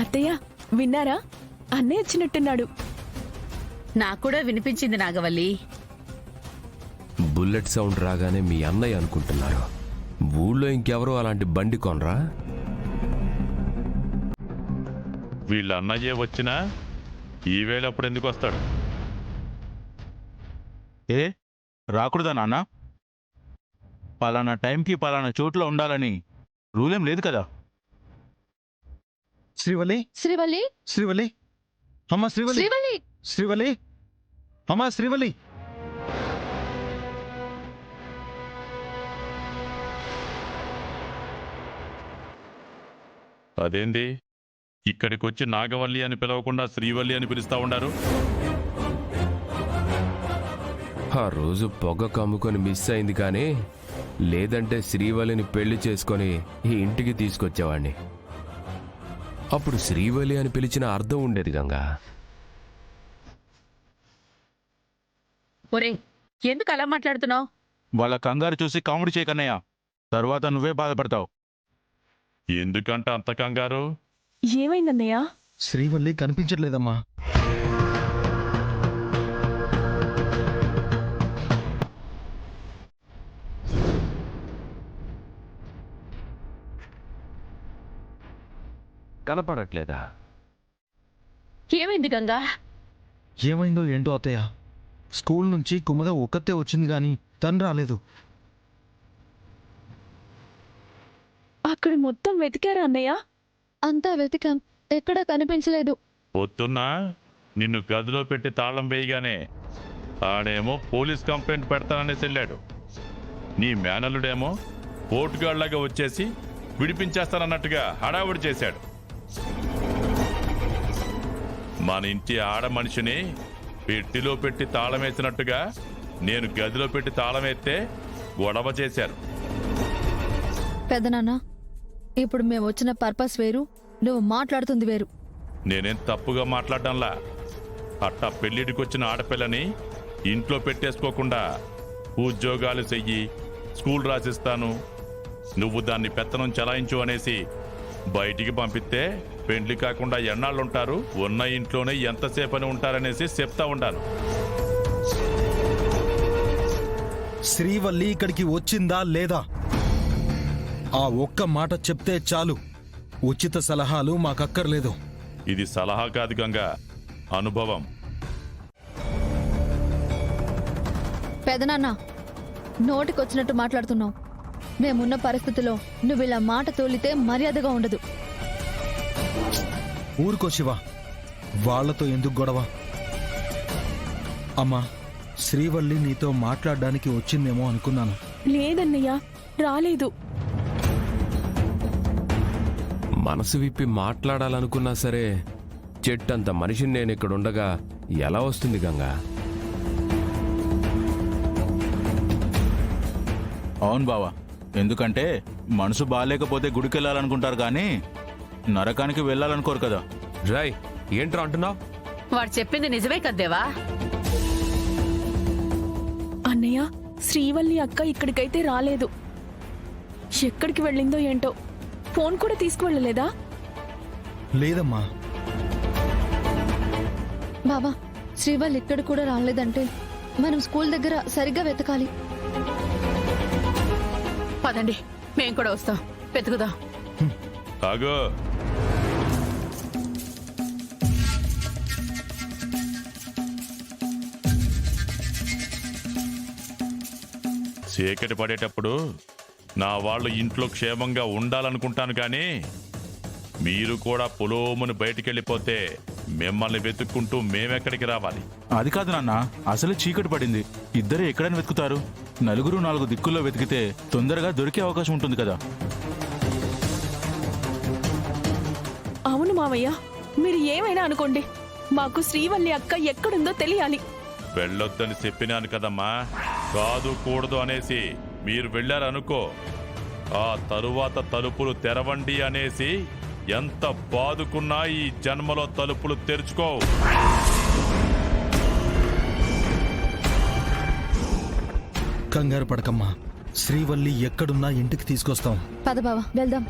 అత్తయ్య విన్నారా? అన్నయ్య వచ్చినట్టున్నాడు. నాకు కూడా వినిపించింది నాగవల్లి. బుల్లెట్ సౌండ్ రాగానే మీ అన్నయ్య అనుకుంటున్నారు. ఊళ్ళో ఇంకెవరో అలాంటి బండి కొనరా? వీళ్ళ అన్నయ్యే వచ్చినా ఈవేళప్పుడు ఎందుకు వస్తాడు? రాకూడదా నాన్న? పలానా టైంకి పలానా చోట్ల ఉండాలని రూలేం లేదు కదా. శ్రీవల్లి, శ్రీవల్లి, శ్రీవల్లి, అమ్మా శ్రీవల్లి, శ్రీవల్లి, శ్రీవల్లి, అమ్మా శ్రీవల్లి. అదేంది ఇక్కడికి వచ్చి నాగవల్లి అని పిలవకుండా శ్రీవల్లి అని పిలుస్తా ఉండారు? ఆ రోజు పొగ కమ్ముకొని మిస్ అయింది, కానీ లేదంటే శ్రీవల్లిని పెళ్లి చేసుకొని ఈ ఇంటికి తీసుకొచ్చేవాణ్ణి. అప్పుడు శ్రీవల్లి అని పిలిచిన అర్థం ఉండేది గంగా. ఒరే, ఎందుకు అలా మాట్లాడుతున్నావు? వాళ్ళ కంగారు చూసి కామెడీ చేయకన్నయ్య, తర్వాత నువ్వే బాధపడతావు. ఎందుకంట అంత కంగారు? ఏమైందన్నయ్య? శ్రీవల్లి కనిపించట్లేదమ్మా. కనపడట్లేదా? ఏమైంది గంగా? ఏమైందో ఏంటో అత్తయ్య. స్కూల్ నుంచి కుమద ఒక్కతే వచ్చింది కానీ తను రాలేదు. అక్కడ మొత్తం వెతికారా అన్నయ్య? అంతా వెతికాం, ఎక్కడా కనిపించలేదు. పొద్దున్నా నిన్ను గదిలో పెట్టి తాళం వేయగానే ఆడేమో పోలీస్ కంప్లైంట్ పెడతాననేసి వెళ్ళాడు. నీ మేనల్లుడేమో పోటుగాళ్లాగా వచ్చేసి విడిపించేస్తానన్నట్టుగా హడావుడి చేశాడు. మన ఇంటి ఆడ మనిషిని పెట్టిలో పెట్టి తాళం వేసినట్టుగా నేను గదిలో పెట్టి తాళం వేస్తే గొడవ చేశారు. పెదనాన్న, ఇప్పుడు మేము వచ్చిన పర్పస్ వేరు, నువ్వు మాట్లాడుతుంది వేరు. నేనేం తప్పుగా మాట్లాడడంలా. అట్టా పెళ్లిడికి వచ్చిన ఆడపిల్లని ఇంట్లో పెట్టేసుకోకుండా ఉద్యోగాలు చెయ్యి, స్కూల్ రాసిస్తాను, నువ్వు దాన్ని పెత్తనం చలాయించు అనేసి బయటికి పంపిస్తే పెండ్లి కాకుండా ఎన్నాళ్ళుంటారు, ఉన్న ఇంట్లోనే ఎంతసేపని ఉంటారనేసి చెప్తా ఉండాను. శ్రీవల్లి ఇక్కడికి వచ్చిందా లేదా? ఆ ఒక్క మాట చెప్తే చాలు. ఉచిత సలహాలు మాకక్కర్లేదు. ఇది సలహా కాదు గంగా, అనుభవం. పెదనాన్న, నోటికొచ్చినట్టు మాట్లాడుతున్నావు. మేమున్న పరిస్థితిలో నువ్వు ఇలా మాట తోలితే మర్యాదగా ఉండదు. ఊరుకో శివ, వాళ్లతో ఎందుకు గొడవ? అమ్మా, శ్రీవల్లి నీతో మాట్లాడడానికి వచ్చిందేమో అనుకున్నాను. లేదన్నయ్య, రాలేదు. మనసు విప్పి మాట్లాడాలనుకున్నా సరే చెట్టంత మనిషిని నేను ఇక్కడ ఉండగా ఎలా వస్తుంది గంగా? అవును బావా, ఎందుకంటే మనసు బాగాలేకపోతే గుడికెళ్ళాలనుకుంటారు కానీ నరకానికి వెళ్ళాలనుకోరు కదా. రాయ్, ఏంట్రా అంటున్నావు? వాడు చెప్పింది నిజమే కద్దేవా? అన్నయ్య, శ్రీవల్లి అక్క ఇక్కడికైతే రాలేదు. ఎక్కడికి వెళ్ళిందో ఏంటో. ఫోన్ కూడా తీసుకువెళ్ళలేదా? లేదమ్మా. బాబా, శ్రీవల్లి ఇక్కడ కూడా రాలేదంటే మనం స్కూల్ దగ్గర సరిగ్గా వెతకాలి. పదండి, మేము కూడా వస్తాం, వెతుకుదాం. ఆగో, చీకటి పడేటప్పుడు నా వాళ్ళు ఇంట్లో క్షేమంగా ఉండాలనుకుంటాను, కానీ మీరు కూడా పొలోమును బయటికెళ్ళిపోతే మిమ్మల్ని వెతుక్కుంటూ మేమెక్కడికి రావాలి? అది కాదు నాన్న, అసలు చీకటి పడింది. ఇద్దరు ఎక్కడైనా వెతుకుతారు. నలుగురు 4 దిక్కుల్లో వెతికితే తొందరగా దొరికే అవకాశం ఉంటుంది కదా. అవును మావయ్య, మీరు ఏమైనా అనుకోండి, మాకు శ్రీవల్లి అక్క ఎక్కడుందో తెలియాలి. వెళ్ళొద్దని చెప్పినాను కదమ్మా. కాదు కూడదు అనేసి మీరు వెళ్ళారనుకో, ఆ తరువాత తలుపులు తెరవండి అనేసి ఎంత బాదుకున్నా ఈ జన్మలో తలుపులు తెరుచుకో. కంగారు పడకమ్మా, శ్రీవల్లి ఎక్కడున్నా ఇంటికి తీసుకొస్తాం. పద బావా, వెళ్దాం.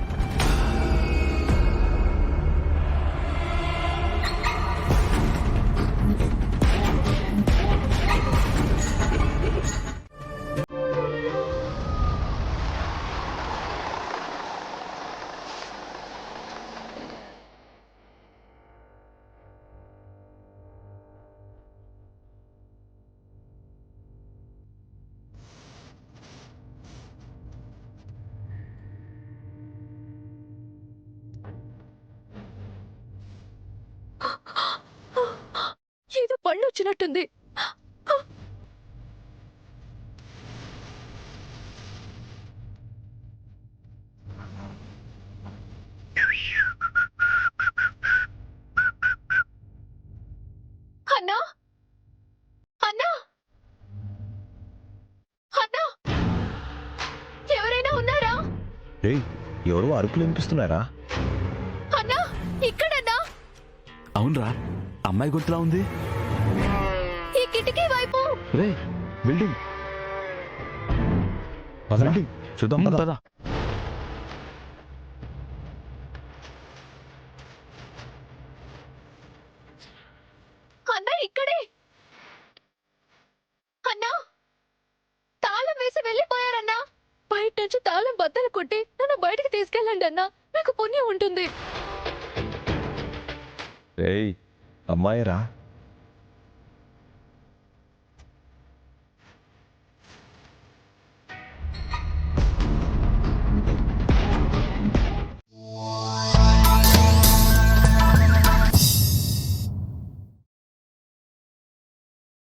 వచ్చినట్టుంది. అన్నా అన్నా అన్నా, ఎవరైనా ఉన్నారా? ఏయ్, ఎవరో అరుపులు వినిపిస్తున్నారా? అన్నా, ఇక్కడన్నా, అవునరా, అమ్మాయి గొంతులా ఉంది. ఈ కిటికీ వైపు. రే, బిల్డింగ్ బిల్డింగ్ చూద్దాం పద. పద. అన్నా ఇక్కడే. అన్నా, తాళం వేసి వెళ్ళిపోయారన్నా. బయట నుంచి తాళం బద్దలు కొట్టి నన్ను బయటికి తీసుకెళ్ళండి అన్నా, మీకు పుణ్యం ఉంటుంది. ఏయ్, అమ్మాయిరా,